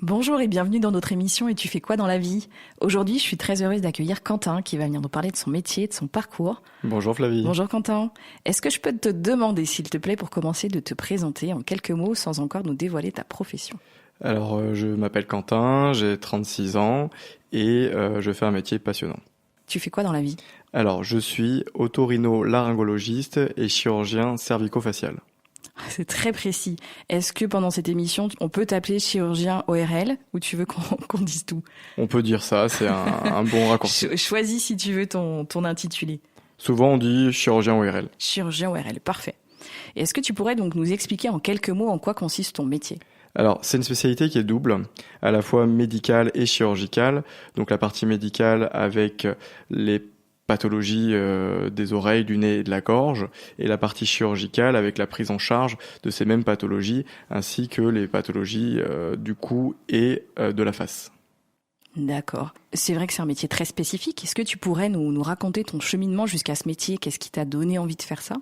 Bonjour et bienvenue dans notre émission « Et tu fais quoi dans la vie ?» Aujourd'hui, je suis très heureuse d'accueillir Quentin qui va venir nous parler de son métier, de son parcours. Bonjour Flavie. Bonjour Quentin. Est-ce que je peux te demander, s'il te plaît, pour commencer, de te présenter en quelques mots sans encore nous dévoiler ta profession ? Alors, je m'appelle Quentin, j'ai 36 ans et je fais un métier passionnant. Tu fais quoi dans la vie ? Alors, je suis otorhinolaryngologiste et chirurgien cervico-facial. C'est très précis. Est-ce que pendant cette émission, on peut t'appeler chirurgien ORL ou tu veux qu'on dise tout ? On peut dire ça, c'est un bon raccourci. Choisis si tu veux ton intitulé. Souvent, on dit chirurgien ORL. Chirurgien ORL, parfait. Et est-ce que tu pourrais donc nous expliquer en quelques mots en quoi consiste ton métier ? Alors, c'est une spécialité qui est double, à la fois médicale et chirurgicale. Donc, la partie médicale avec les pathologies des oreilles, du nez et de la gorge, et la partie chirurgicale avec la prise en charge de ces mêmes pathologies, ainsi que les pathologies du cou et de la face. D'accord. C'est vrai que c'est un métier très spécifique. Est-ce que tu pourrais nous raconter ton cheminement jusqu'à ce métier ? Qu'est-ce qui t'a donné envie de faire ça ?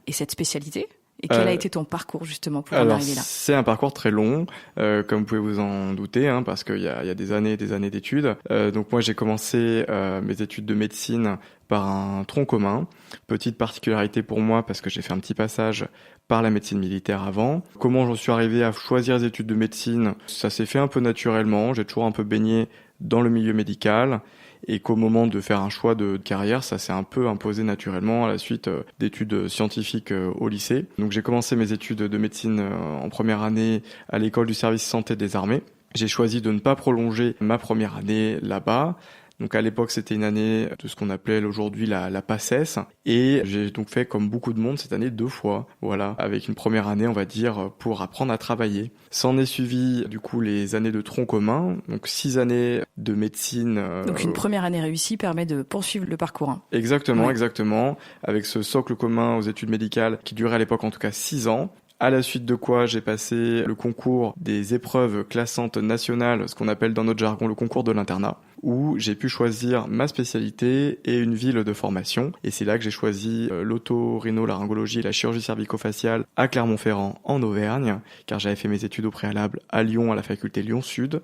Et cette spécialité ? Et quel a été ton parcours justement pour en arriver là ? C'est un parcours très long, comme vous pouvez vous en douter, parce qu'il y a des années et des années d'études. Donc moi j'ai commencé mes études de médecine par un tronc commun. Petite particularité pour moi parce que j'ai fait un petit passage par la médecine militaire avant. Comment j'en suis arrivé à choisir les études de médecine ? Ça s'est fait un peu naturellement. J'ai toujours un peu baigné dans le milieu médical. Et qu'au moment de faire un choix de carrière, ça s'est un peu imposé naturellement à la suite d'études scientifiques au lycée. Donc j'ai commencé mes études de médecine en première année à l'école du service santé des armées. J'ai choisi de ne pas prolonger ma première année là-bas. Donc à l'époque, c'était une année de ce qu'on appelait aujourd'hui la PACES. Et j'ai donc fait comme beaucoup de monde cette année 2 fois. Voilà, avec une première année, on va dire, pour apprendre à travailler. S'en est suivi du coup les années de tronc commun, donc 6 années de médecine. Donc une première année réussie permet de poursuivre le parcours. Exactement, ouais. Exactement. Avec ce socle commun aux études médicales qui durait à l'époque en tout cas 6 ans. À la suite de quoi, j'ai passé le concours des épreuves classantes nationales, ce qu'on appelle dans notre jargon le concours de l'internat, où j'ai pu choisir ma spécialité et une ville de formation. Et c'est là que j'ai choisi l'otorhinolaryngologie et la chirurgie cervico-faciale à Clermont-Ferrand en Auvergne, car j'avais fait mes études au préalable à Lyon, à la faculté Lyon-Sud.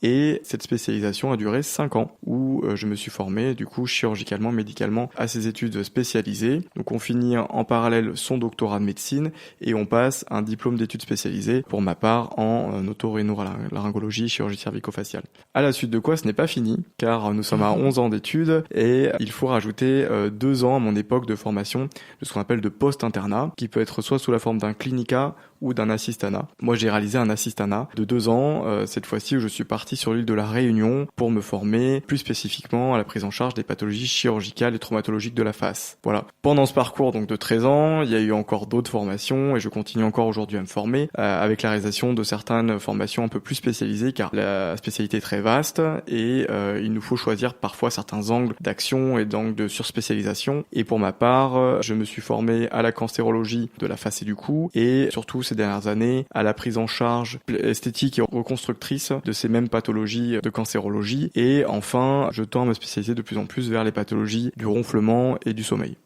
Et cette spécialisation a duré 5 ans où je me suis formé du coup chirurgicalement, médicalement à ces études spécialisées. Donc on finit en parallèle son doctorat de médecine et on passe un diplôme d'études spécialisées pour ma part en otorhinolaryngologie, chirurgie cervico-faciale. À la suite de quoi ce n'est pas fini car nous sommes à 11 ans d'études et il faut rajouter 2 ans à mon époque de formation de ce qu'on appelle de post-internat qui peut être soit sous la forme d'un clinica ou d'un assistanat. Moi j'ai réalisé un assistanat de 2 ans cette fois-ci où je suis parti sur l'île de la Réunion pour me former plus spécifiquement à la prise en charge des pathologies chirurgicales et traumatologiques de la face. Voilà. Pendant ce parcours donc de 13 ans, il y a eu encore d'autres formations et je continue encore aujourd'hui à me former avec la réalisation de certaines formations un peu plus spécialisées car la spécialité est très vaste et il nous faut choisir parfois certains angles d'action et d'angles de surspécialisation. Et pour ma part, je me suis formé à la cancérologie de la face et du cou et surtout ces dernières années à la prise en charge esthétique et reconstructrice de ces mêmes pathologies de cancérologie et enfin je tends à me spécialiser de plus en plus vers les pathologies du ronflement et du sommeil.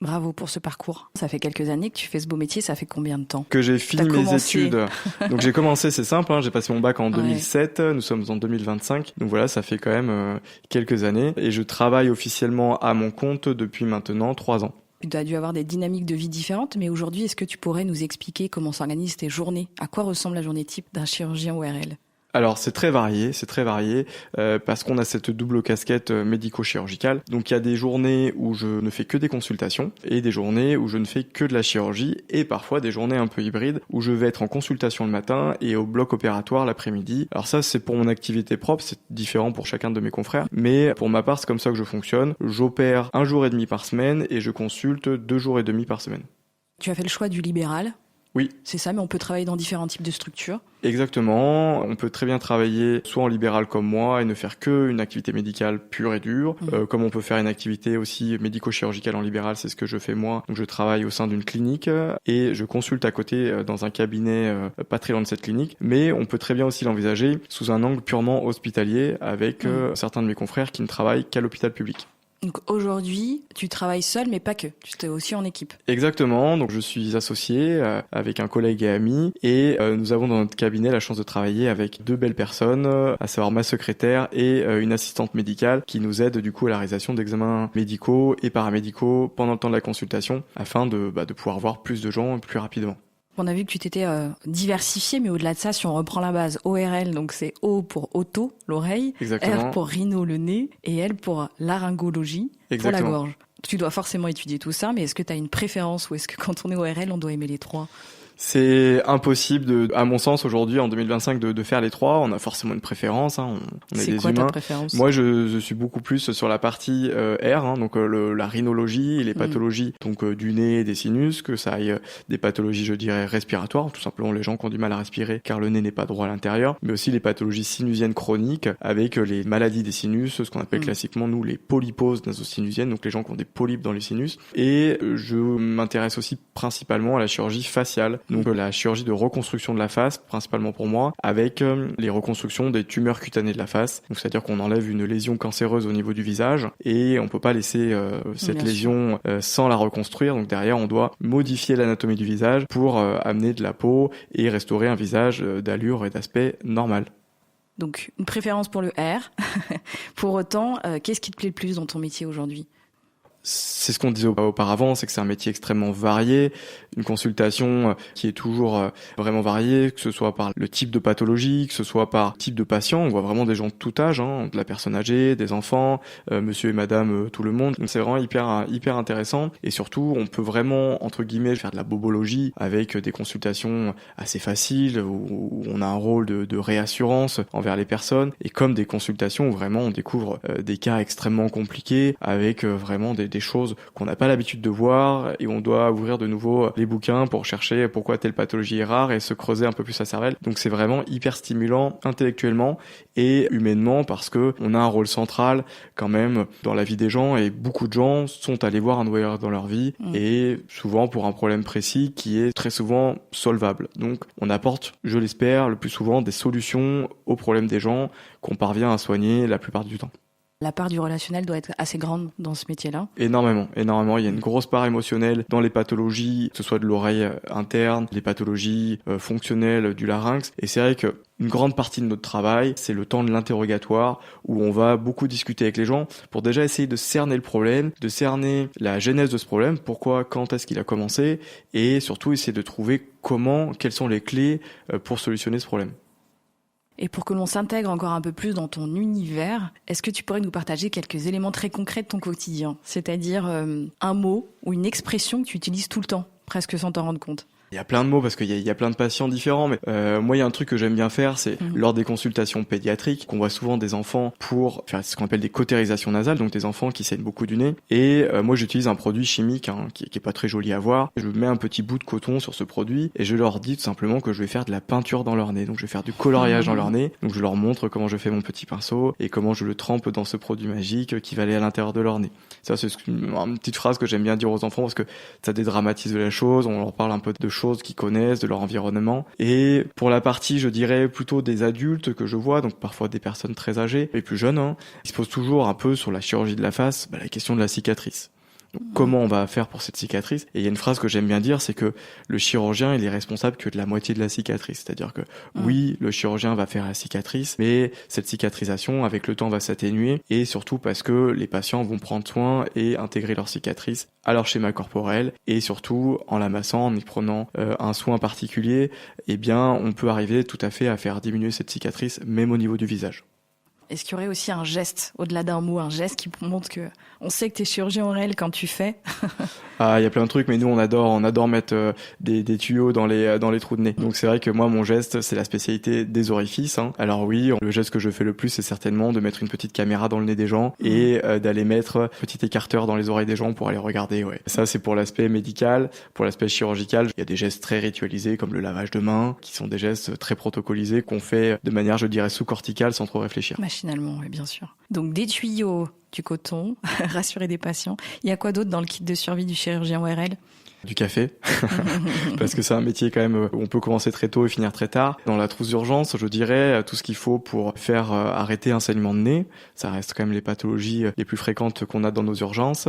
Bravo pour ce parcours. Ça fait quelques années que tu fais ce beau métier, ça fait combien de temps que j'ai fini mes études? Donc j'ai commencé, c'est simple, j'ai passé mon bac en 2007, nous sommes en 2025, donc voilà, ça fait quand même quelques années et je travaille officiellement à mon compte depuis maintenant 3 ans. Tu as dû avoir des dynamiques de vie différentes, mais aujourd'hui, est-ce que tu pourrais nous expliquer comment s'organisent tes journées ? À quoi ressemble la journée type d'un chirurgien ORL ? Alors c'est très varié parce qu'on a cette double casquette médico-chirurgicale. Donc il y a des journées où je ne fais que des consultations et des journées où je ne fais que de la chirurgie et parfois des journées un peu hybrides où je vais être en consultation le matin et au bloc opératoire l'après-midi. Alors ça c'est pour mon activité propre, c'est différent pour chacun de mes confrères, mais pour ma part c'est comme ça que je fonctionne. J'opère 1 jour et demi par semaine et je consulte 2 jours et demi par semaine. Tu as fait le choix du libéral ? Oui. C'est ça, mais on peut travailler dans différents types de structures. Exactement. On peut très bien travailler soit en libéral comme moi et ne faire que une activité médicale pure et dure, comme on peut faire une activité aussi médico-chirurgicale en libéral, c'est ce que je fais moi. Donc je travaille au sein d'une clinique et je consulte à côté dans un cabinet pas très loin de cette clinique. Mais on peut très bien aussi l'envisager sous un angle purement hospitalier avec certains de mes confrères qui ne travaillent qu'à l'hôpital public. Donc aujourd'hui, tu travailles seul, mais pas que. Tu es aussi en équipe. Exactement. Donc je suis associé avec un collègue et ami, et nous avons dans notre cabinet la chance de travailler avec 2 belles personnes, à savoir ma secrétaire et une assistante médicale qui nous aide du coup à la réalisation d'examens médicaux et paramédicaux pendant le temps de la consultation, afin de pouvoir voir plus de gens plus rapidement. On a vu que tu t'étais diversifié, mais au-delà de ça, si on reprend la base, ORL, donc c'est O pour auto, l'oreille, Exactement. R pour rhino, le nez, et L pour laryngologie, pour la gorge. Tu dois forcément étudier tout ça, mais est-ce que tu as une préférence, ou est-ce que quand on est ORL, on doit aimer les 3 ? C'est impossible, à mon sens, aujourd'hui, en 2025, de faire les 3. On a forcément une préférence, on est des quoi humains. Ta préférence ? Moi, je suis beaucoup plus sur la partie R, donc la rhinologie et les pathologies donc du nez et des sinus, que ça aille des pathologies, je dirais, respiratoires, tout simplement les gens qui ont du mal à respirer, car le nez n'est pas droit à l'intérieur, mais aussi les pathologies sinusiennes chroniques, avec les maladies des sinus, ce qu'on appelle classiquement, nous, les polyposes nasosinusiennes, donc les gens qui ont des polypes dans les sinus. Et je m'intéresse aussi principalement à la chirurgie faciale, donc la chirurgie de reconstruction de la face, principalement pour moi, avec les reconstructions des tumeurs cutanées de la face. Donc c'est-à-dire qu'on enlève une lésion cancéreuse au niveau du visage, et on peut pas laisser cette lésion sans la reconstruire. Donc derrière, on doit modifier l'anatomie du visage pour amener de la peau et restaurer un visage d'allure et d'aspect normal. Donc une préférence pour le R. Pour autant, qu'est-ce qui te plaît le plus dans ton métier aujourd'hui ? C'est ce qu'on disait auparavant, c'est que c'est un métier extrêmement varié, une consultation qui est toujours vraiment variée, que ce soit par le type de pathologie, que ce soit par type de patient. On voit vraiment des gens de tout âge, de la personne âgée, des enfants, monsieur et madame, tout le monde. Donc c'est vraiment hyper intéressant, et surtout on peut vraiment, entre guillemets, faire de la bobologie avec des consultations assez faciles où on a un rôle de réassurance envers les personnes, et comme des consultations où vraiment on découvre des cas extrêmement compliqués avec vraiment des choses qu'on n'a pas l'habitude de voir, et on doit ouvrir de nouveau les bouquins pour chercher pourquoi telle pathologie est rare et se creuser un peu plus la cervelle. Donc c'est vraiment hyper stimulant intellectuellement et humainement, parce que on a un rôle central quand même dans la vie des gens, et beaucoup de gens sont allés voir un ORL dans leur vie, et souvent pour un problème précis qui est très souvent solvable. Donc on apporte, je l'espère, le plus souvent des solutions aux problèmes des gens qu'on parvient à soigner la plupart du temps. La part du relationnel doit être assez grande dans ce métier-là. Énormément. Il y a une grosse part émotionnelle dans les pathologies, que ce soit de l'oreille interne, les pathologies fonctionnelles du larynx. Et c'est vrai que une grande partie de notre travail, c'est le temps de l'interrogatoire, où on va beaucoup discuter avec les gens pour déjà essayer de cerner le problème, de cerner la genèse de ce problème, pourquoi, quand est-ce qu'il a commencé, et surtout essayer de trouver quelles sont les clés pour solutionner ce problème. Et pour que l'on s'intègre encore un peu plus dans ton univers, est-ce que tu pourrais nous partager quelques éléments très concrets de ton quotidien ? C'est-à-dire un mot ou une expression que tu utilises tout le temps, presque sans t'en rendre compte. Il y a plein de mots parce qu'il y a plein de patients différents, mais moi il y a un truc que j'aime bien faire, c'est lors des consultations pédiatriques, qu'on voit souvent des enfants pour faire ce qu'on appelle des cautérisations nasales, donc des enfants qui saignent beaucoup du nez, et moi j'utilise un produit chimique qui est pas très joli à voir. Je mets un petit bout de coton sur ce produit et je leur dis tout simplement que je vais faire de la peinture dans leur nez, donc je vais faire du coloriage dans leur nez, donc je leur montre comment je fais mon petit pinceau et comment je le trempe dans ce produit magique qui va aller à l'intérieur de leur nez. Ça c'est une petite phrase que j'aime bien dire aux enfants parce que ça dédramatise la chose, on leur parle un peu de choses qu'ils connaissent, de leur environnement. Et pour la partie, je dirais, plutôt des adultes que je vois, donc parfois des personnes très âgées et plus jeunes, ils se posent toujours un peu sur la chirurgie de la face, la question de la cicatrice. Donc, comment on va faire pour cette cicatrice ? Et il y a une phrase que j'aime bien dire, c'est que le chirurgien, il est responsable que de la moitié de la cicatrice. C'est-à-dire que oui, le chirurgien va faire la cicatrice, mais cette cicatrisation, avec le temps, va s'atténuer, et surtout parce que les patients vont prendre soin et intégrer leur cicatrice à leur schéma corporel, et surtout en la massant, en y prenant un soin particulier, eh bien, on peut arriver tout à fait à faire diminuer cette cicatrice, même au niveau du visage. Est-ce qu'il y aurait aussi un geste, au-delà d'un mot, un geste qui montre que on sait que t'es chirurgien ORL quand tu fais? Ah, il y a plein de trucs, mais nous on adore mettre des tuyaux dans les trous de nez. Donc c'est vrai que moi mon geste c'est la spécialité des orifices. Alors oui, le geste que je fais le plus c'est certainement de mettre une petite caméra dans le nez des gens et d'aller mettre un petit écarteur dans les oreilles des gens pour aller regarder. Ouais. Ça c'est pour l'aspect médical. Pour l'aspect chirurgical, il y a des gestes très ritualisés comme le lavage de mains, qui sont des gestes très protocolisés qu'on fait de manière, je dirais, sous-corticale sans trop réfléchir. Machinalement, oui, bien sûr. Donc des tuyaux, du coton, rassurer des patients. Il y a quoi d'autre dans le kit de survie du chirurgien ORL ? Du café, parce que c'est un métier quand même où on peut commencer très tôt et finir très tard. Dans la trousse d'urgence, je dirais tout ce qu'il faut pour faire arrêter un saignement de nez. Ça reste quand même les pathologies les plus fréquentes qu'on a dans nos urgences.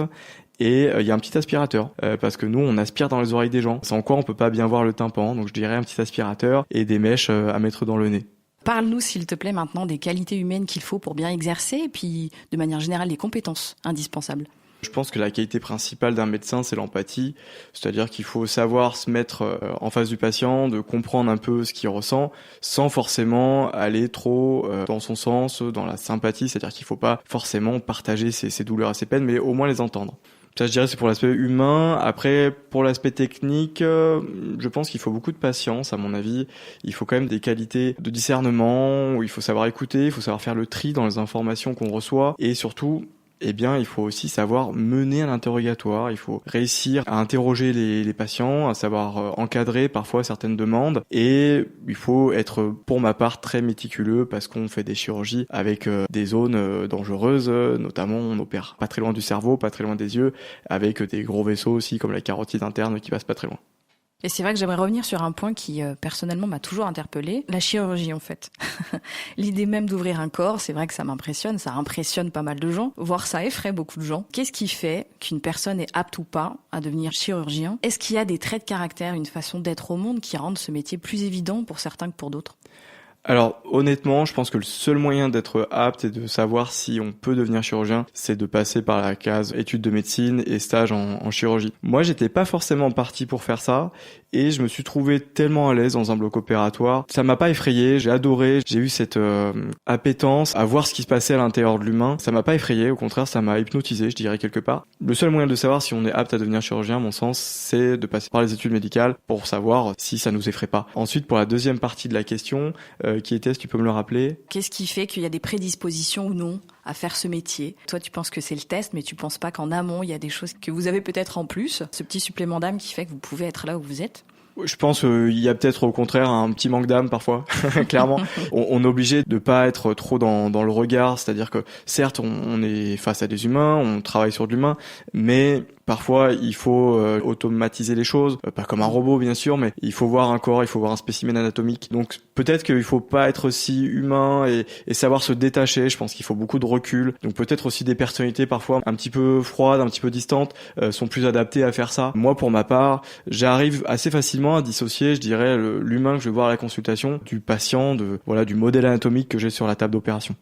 Et il y a un petit aspirateur, parce que nous, on aspire dans les oreilles des gens. Sans quoi on peut pas bien voir le tympan, donc je dirais un petit aspirateur et des mèches à mettre dans le nez. Parle-nous, s'il te plaît, maintenant des qualités humaines qu'il faut pour bien exercer, et puis, de manière générale, les compétences indispensables. Je pense que la qualité principale d'un médecin, c'est l'empathie. C'est-à-dire qu'il faut savoir se mettre en face du patient, de comprendre un peu ce qu'il ressent, sans forcément aller trop dans son sens, dans la sympathie. C'est-à-dire qu'il faut pas forcément partager ses douleurs et ses peines, mais au moins les entendre. Ça, je dirais, c'est pour l'aspect humain. Après, pour l'aspect technique, je pense qu'il faut beaucoup de patience, à mon avis. Il faut quand même des qualités de discernement, où il faut savoir écouter, il faut savoir faire le tri dans les informations qu'on reçoit, et surtout, eh bien, il faut aussi savoir mener un interrogatoire. Il faut réussir à interroger les patients, à savoir encadrer parfois certaines demandes. Et il faut être, pour ma part, très méticuleux parce qu'on fait des chirurgies avec des zones dangereuses. Notamment, on opère pas très loin du cerveau, pas très loin des yeux, avec des gros vaisseaux aussi, comme la carotide interne qui passe pas très loin. Et c'est vrai que j'aimerais revenir sur un point qui, personnellement, m'a toujours interpellée. La chirurgie, en fait. L'idée même d'ouvrir un corps, c'est vrai que ça m'impressionne, ça impressionne pas mal de gens, voire ça effraie beaucoup de gens. Qu'est-ce qui fait qu'une personne est apte ou pas à devenir chirurgien ? Est-ce qu'il y a des traits de caractère, une façon d'être au monde qui rendent ce métier plus évident pour certains que pour d'autres ? Alors honnêtement, je pense que le seul moyen d'être apte et de savoir si on peut devenir chirurgien, c'est de passer par la case études de médecine et stage en chirurgie. Moi, j'étais pas forcément parti pour faire ça et je me suis trouvé tellement à l'aise dans un bloc opératoire. Ça m'a pas effrayé, j'ai adoré, j'ai eu cette appétence à voir ce qui se passait à l'intérieur de l'humain. Ça m'a pas effrayé, au contraire, ça m'a hypnotisé, je dirais quelque part. Le seul moyen de savoir si on est apte à devenir chirurgien, à mon sens, c'est de passer par les études médicales pour savoir si ça nous effraie pas. Ensuite, pour la deuxième partie de la question, qui était, si tu peux me le rappeler. Qu'est-ce qui fait qu'il y a des prédispositions ou non à faire ce métier ? Toi, tu penses que c'est le test, mais tu penses pas qu'en amont, il y a des choses que vous avez peut-être en plus, ce petit supplément d'âme qui fait que vous pouvez être là où vous êtes ? Je pense qu'il y a peut-être au contraire un petit manque d'âme parfois, clairement. On est obligé de pas être trop dans le regard, c'est-à-dire que certes on est face à des humains, on travaille sur de l'humain, mais parfois il faut automatiser les choses, pas comme un robot bien sûr, mais il faut voir un corps, il faut voir un spécimen anatomique. Donc peut-être qu'il faut pas être aussi humain et savoir se détacher, je pense qu'il faut beaucoup de recul. Donc peut-être aussi des personnalités parfois un petit peu froides, un petit peu distantes, sont plus adaptées à faire ça. Moi pour ma part, j'arrive assez facilement à dissocier, je dirais, l'humain que je vais voir à la consultation du patient, du modèle anatomique que j'ai sur la table d'opération.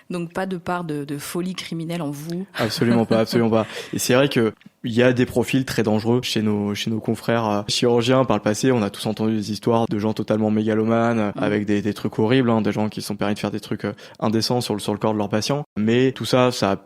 Donc pas de part de folie criminelle en vous. Absolument pas, absolument pas. Et c'est vrai que il y a des profils très dangereux chez nos confrères chirurgiens. Par le passé, on a tous entendu des histoires de gens totalement mégalomanes, avec des trucs horribles, des gens qui se sont permis de faire des trucs indécents sur le corps de leurs patients. Mais tout ça, ça a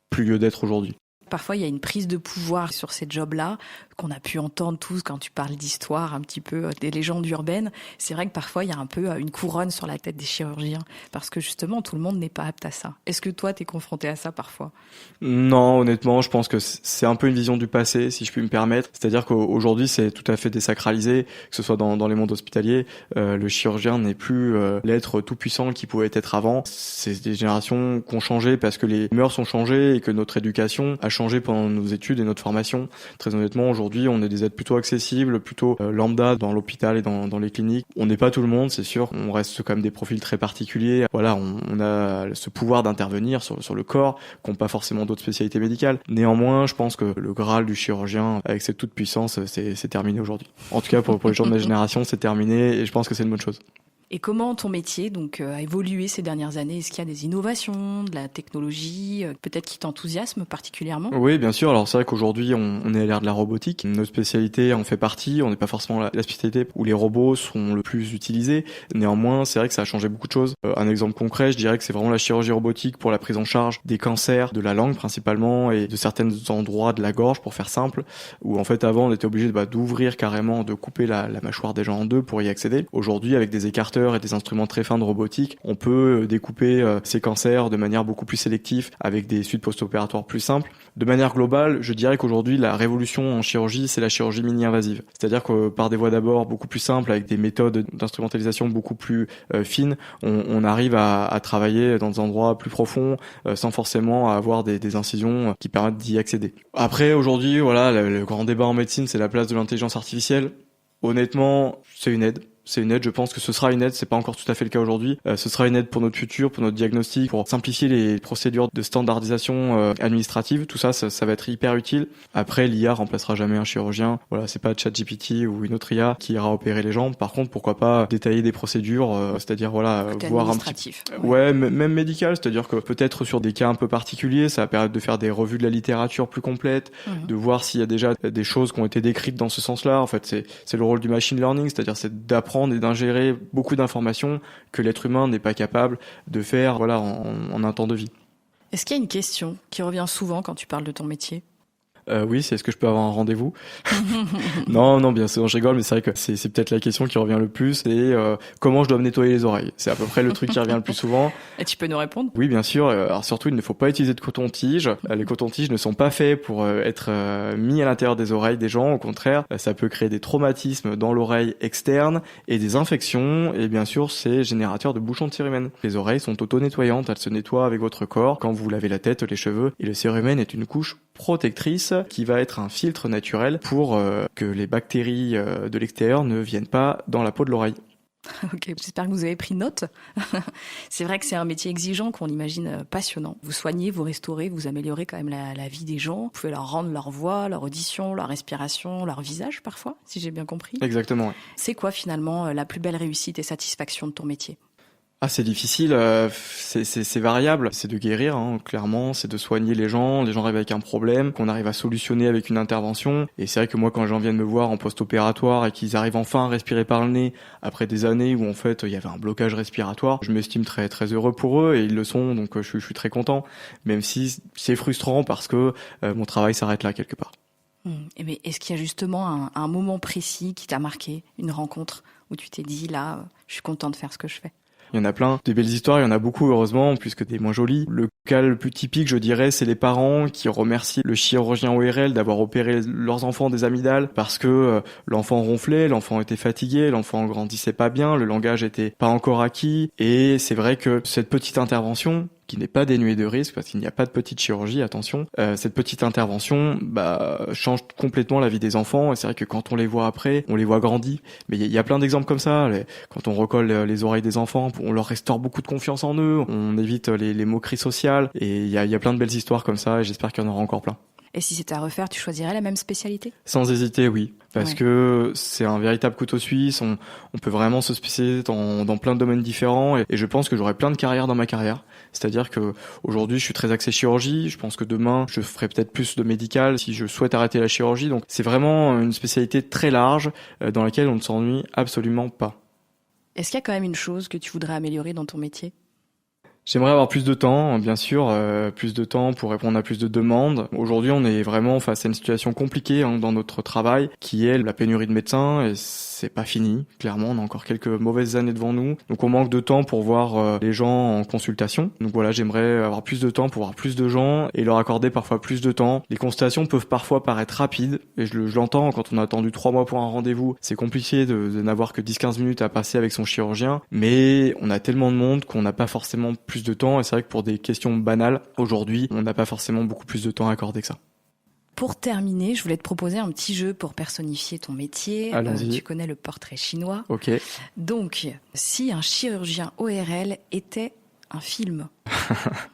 plus lieu d'être aujourd'hui. Parfois, il y a une prise de pouvoir sur ces jobs-là qu'on a pu entendre tous quand tu parles d'histoire, un petit peu des légendes urbaines. C'est vrai que parfois, il y a un peu une couronne sur la tête des chirurgiens parce que justement, tout le monde n'est pas apte à ça. Est-ce que toi, t'es confronté à ça parfois ? Non, honnêtement, je pense que c'est un peu une vision du passé, si je puis me permettre. C'est-à-dire qu'aujourd'hui, c'est tout à fait désacralisé, que ce soit dans les mondes hospitaliers. Le chirurgien n'est plus l'être tout-puissant qu'il pouvait être avant. C'est des générations qui ont changé parce que les mœurs ont changé et que notre éducation a changé pendant nos études et notre formation. Très honnêtement, aujourd'hui, on est des êtres plutôt accessibles, plutôt lambda dans l'hôpital et dans les cliniques. On n'est pas tout le monde, c'est sûr. On reste quand même des profils très particuliers. Voilà, on a ce pouvoir d'intervenir sur le corps qu'ont pas forcément d'autres spécialités médicales. Néanmoins, je pense que le Graal du chirurgien, avec cette toute puissance, c'est terminé aujourd'hui. En tout cas, pour les gens de ma génération, c'est terminé et je pense que c'est une bonne chose. Et comment ton métier a évolué ces dernières années ? Est-ce qu'il y a des innovations, de la technologie, peut-être qui t'enthousiasme particulièrement ? Oui, bien sûr. Alors c'est vrai qu'aujourd'hui, on est à l'ère de la robotique. Notre spécialité en fait partie. On n'est pas forcément la spécialité où les robots sont le plus utilisés. Néanmoins, c'est vrai que ça a changé beaucoup de choses. Un exemple concret, je dirais que c'est vraiment la chirurgie robotique pour la prise en charge des cancers de la langue principalement et de certains endroits de la gorge, pour faire simple, où en fait avant on était obligé d'ouvrir carrément, de couper la mâchoire des gens en deux pour y accéder. Aujourd'hui, avec des écarteurs capteurs et des instruments très fins de robotique, on peut découper ces cancers de manière beaucoup plus sélective avec des suites post-opératoires plus simples. De manière globale, je dirais qu'aujourd'hui, la révolution en chirurgie, c'est la chirurgie mini-invasive. C'est-à-dire que par des voies d'abord beaucoup plus simples, avec des méthodes d'instrumentalisation beaucoup plus fines, on arrive à travailler dans des endroits plus profonds sans forcément avoir des incisions qui permettent d'y accéder. Après, aujourd'hui, voilà, le grand débat en médecine, c'est la place de l'intelligence artificielle. Honnêtement, c'est une aide. C'est une aide, je pense que ce sera une aide, c'est pas encore tout à fait le cas aujourd'hui. Ce sera une aide pour notre futur, pour notre diagnostic, pour simplifier les procédures de standardisation administrative, tout ça, ça va être hyper utile. Après, l'IA remplacera jamais un chirurgien. Voilà, c'est pas ChatGPT ou une autre IA qui ira opérer les jambes. Par contre, pourquoi pas détailler des procédures, c'est-à-dire voilà, voir un petit ouais, même médical, c'est-à-dire que peut-être sur des cas un peu particuliers, ça va permettre de faire des revues de la littérature plus complètes, de voir s'il y a déjà des choses qui ont été décrites dans ce sens-là. En fait, c'est le rôle du machine learning, c'est-à-dire c'est d'apprendre et d'ingérer beaucoup d'informations que l'être humain n'est pas capable de faire voilà, en un temps de vie. Est-ce qu'il y a une question qui revient souvent quand tu parles de ton métier ? Oui, c'est est-ce que je peux avoir un rendez-vous? Non, bien sûr, je rigole, mais c'est vrai que c'est peut-être la question qui revient le plus, et comment je dois me nettoyer les oreilles. C'est à peu près le truc qui revient le plus souvent. Et tu peux nous répondre? Oui, bien sûr. Alors surtout, il ne faut pas utiliser de coton-tige. Les cotons-tiges ne sont pas faits pour être mis à l'intérieur des oreilles des gens. Au contraire, ça peut créer des traumatismes dans l'oreille externe et des infections. Et bien sûr, c'est générateur de bouchons de cérumen. Les oreilles sont auto-nettoyantes. Elles se nettoient avec votre corps quand vous lavez la tête, les cheveux. Et le cérumen est une couche protectrice qui va être un filtre naturel pour que les bactéries de l'extérieur ne viennent pas dans la peau de l'oreille. Ok, j'espère que vous avez pris note. C'est vrai que c'est un métier exigeant qu'on imagine passionnant. Vous soignez, vous restaurez, vous améliorez quand même la vie des gens. Vous pouvez leur rendre leur voix, leur audition, leur respiration, leur visage parfois, si j'ai bien compris. Exactement. Ouais. C'est quoi finalement la plus belle réussite et satisfaction de ton métier ? Ah, c'est difficile, c'est variable. C'est de guérir, hein, clairement, c'est de soigner les gens arrivent avec un problème, qu'on arrive à solutionner avec une intervention. Et c'est vrai que moi, quand les gens viennent me voir en post-opératoire et qu'ils arrivent enfin à respirer par le nez, après des années où en fait il y avait un blocage respiratoire, je m'estime très très heureux pour eux, et ils le sont, donc je suis très content, même si c'est frustrant parce que mon travail s'arrête là quelque part. Mais est-ce qu'il y a justement un moment précis qui t'a marqué, une rencontre où tu t'es dit là, je suis content de faire ce que je fais ? Il y en a plein, des belles histoires, il y en a beaucoup heureusement, puisque des moins jolies. Le cas le plus typique, je dirais, c'est les parents qui remercient le chirurgien ORL d'avoir opéré leurs enfants des amygdales parce que l'enfant ronflait, l'enfant était fatigué, l'enfant grandissait pas bien, le langage était pas encore acquis. Et c'est vrai que cette petite intervention, qui n'est pas dénuée de risque, parce qu'il n'y a pas de petite chirurgie, attention, cette petite intervention change complètement la vie des enfants, et c'est vrai que quand on les voit après, on les voit grandir. Mais il y a plein d'exemples comme ça, quand on recolle les oreilles des enfants, on leur restaure beaucoup de confiance en eux, on évite les moqueries sociales, et il y a plein de belles histoires comme ça, et j'espère qu'il y en aura encore plein. Et si c'était à refaire, tu choisirais la même spécialité ? Sans hésiter, oui. Parce que c'est un véritable couteau suisse, on peut vraiment se spécialiser dans plein de domaines différents, et je pense que j'aurai plein de carrières dans ma carrière. C'est-à-dire que aujourd'hui, je suis très axé chirurgie, je pense que demain, je ferai peut-être plus de médical si je souhaite arrêter la chirurgie. Donc c'est vraiment une spécialité très large dans laquelle on ne s'ennuie absolument pas. Est-ce qu'il y a quand même une chose que tu voudrais améliorer dans ton métier ? J'aimerais avoir plus de temps, bien sûr, plus de temps pour répondre à plus de demandes. Aujourd'hui, on est vraiment face à une situation compliquée dans notre travail, qui est la pénurie de médecins, et c'est pas fini, clairement, on a encore quelques mauvaises années devant nous. Donc on manque de temps pour voir les gens en consultation. Donc voilà, j'aimerais avoir plus de temps pour voir plus de gens et leur accorder parfois plus de temps. Les consultations peuvent parfois paraître rapides, et je l'entends, quand on a attendu 3 mois pour un rendez-vous, c'est compliqué de n'avoir que 10-15 minutes à passer avec son chirurgien, mais on a tellement de monde qu'on n'a pas forcément plus de temps, et c'est vrai que pour des questions banales, aujourd'hui, on n'a pas forcément beaucoup plus de temps à accorder que ça. Pour terminer, je voulais te proposer un petit jeu pour personnifier ton métier. Tu connais le portrait chinois. Ok. Donc, si un chirurgien ORL était un film.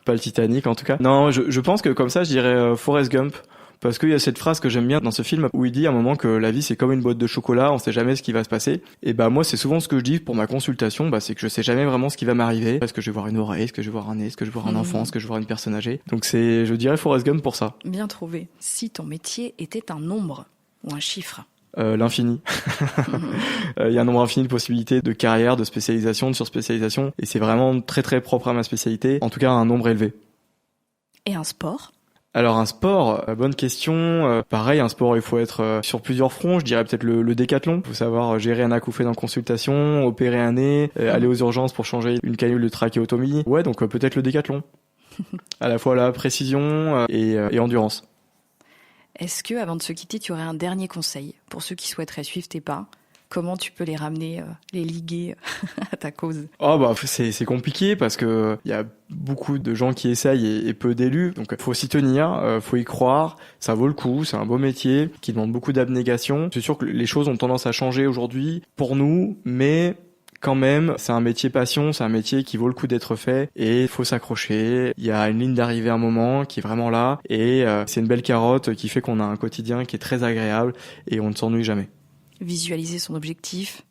Pas le Titanic en tout cas. Non, je pense que comme ça, je dirais Forrest Gump. Parce qu'il y a cette phrase que j'aime bien dans ce film où il dit à un moment que la vie c'est comme une boîte de chocolat, on sait jamais ce qui va se passer. Et moi c'est souvent ce que je dis pour ma consultation, c'est que je sais jamais vraiment ce qui va m'arriver. Est-ce que je vais voir une oreille, est-ce que je vais voir un nez, est-ce que je vais voir un enfant, est-ce que je vais voir une personne âgée. Donc je dirais Forrest Gump pour ça. Bien trouvé. Si ton métier était un nombre ou un chiffre? L'infini. Il y a un nombre infini de possibilités de carrière, de spécialisation, de surspécialisation, et c'est vraiment très très propre à ma spécialité. En tout cas un nombre élevé. Et un sport? Alors un sport, bonne question. Pareil, un sport, il faut être sur plusieurs fronts. Je dirais peut-être le décathlon. Il faut savoir gérer un acouphène en consultation, opérer un nez, aller aux urgences pour changer une canule de trachéotomie. Ouais, donc peut-être le décathlon. À la fois la précision et endurance. Est-ce que, avant de se quitter, tu aurais un dernier conseil pour ceux qui souhaiteraient suivre tes pas? Comment tu peux les ramener, les liguer à ta cause? Oh bah c'est compliqué parce que il y a beaucoup de gens qui essayent et peu d'élus. Donc faut s'y tenir, faut y croire. Ça vaut le coup. C'est un beau métier qui demande beaucoup d'abnégation. C'est sûr que les choses ont tendance à changer aujourd'hui pour nous, mais quand même, c'est un métier passion, c'est un métier qui vaut le coup d'être fait et il faut s'accrocher. Il y a une ligne d'arrivée à un moment qui est vraiment là et c'est une belle carotte qui fait qu'on a un quotidien qui est très agréable et on ne s'ennuie jamais. Visualiser son objectif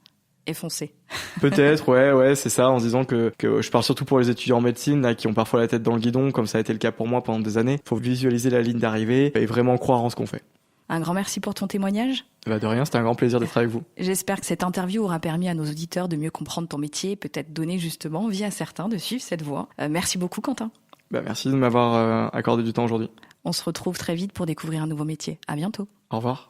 et foncer. Peut-être, ouais, c'est ça, en se disant que je parle surtout pour les étudiants en médecine là, qui ont parfois la tête dans le guidon, comme ça a été le cas pour moi pendant des années. Faut visualiser la ligne d'arrivée et vraiment croire en ce qu'on fait. Un grand merci pour ton témoignage. Bah de rien, c'était un grand plaisir d'être avec vous. J'espère que cette interview aura permis à nos auditeurs de mieux comprendre ton métier et peut-être donner justement envie à certains de suivre cette voie. Merci beaucoup Quentin. Bah merci de m'avoir accordé du temps aujourd'hui. On se retrouve très vite pour découvrir un nouveau métier. À bientôt. Au revoir.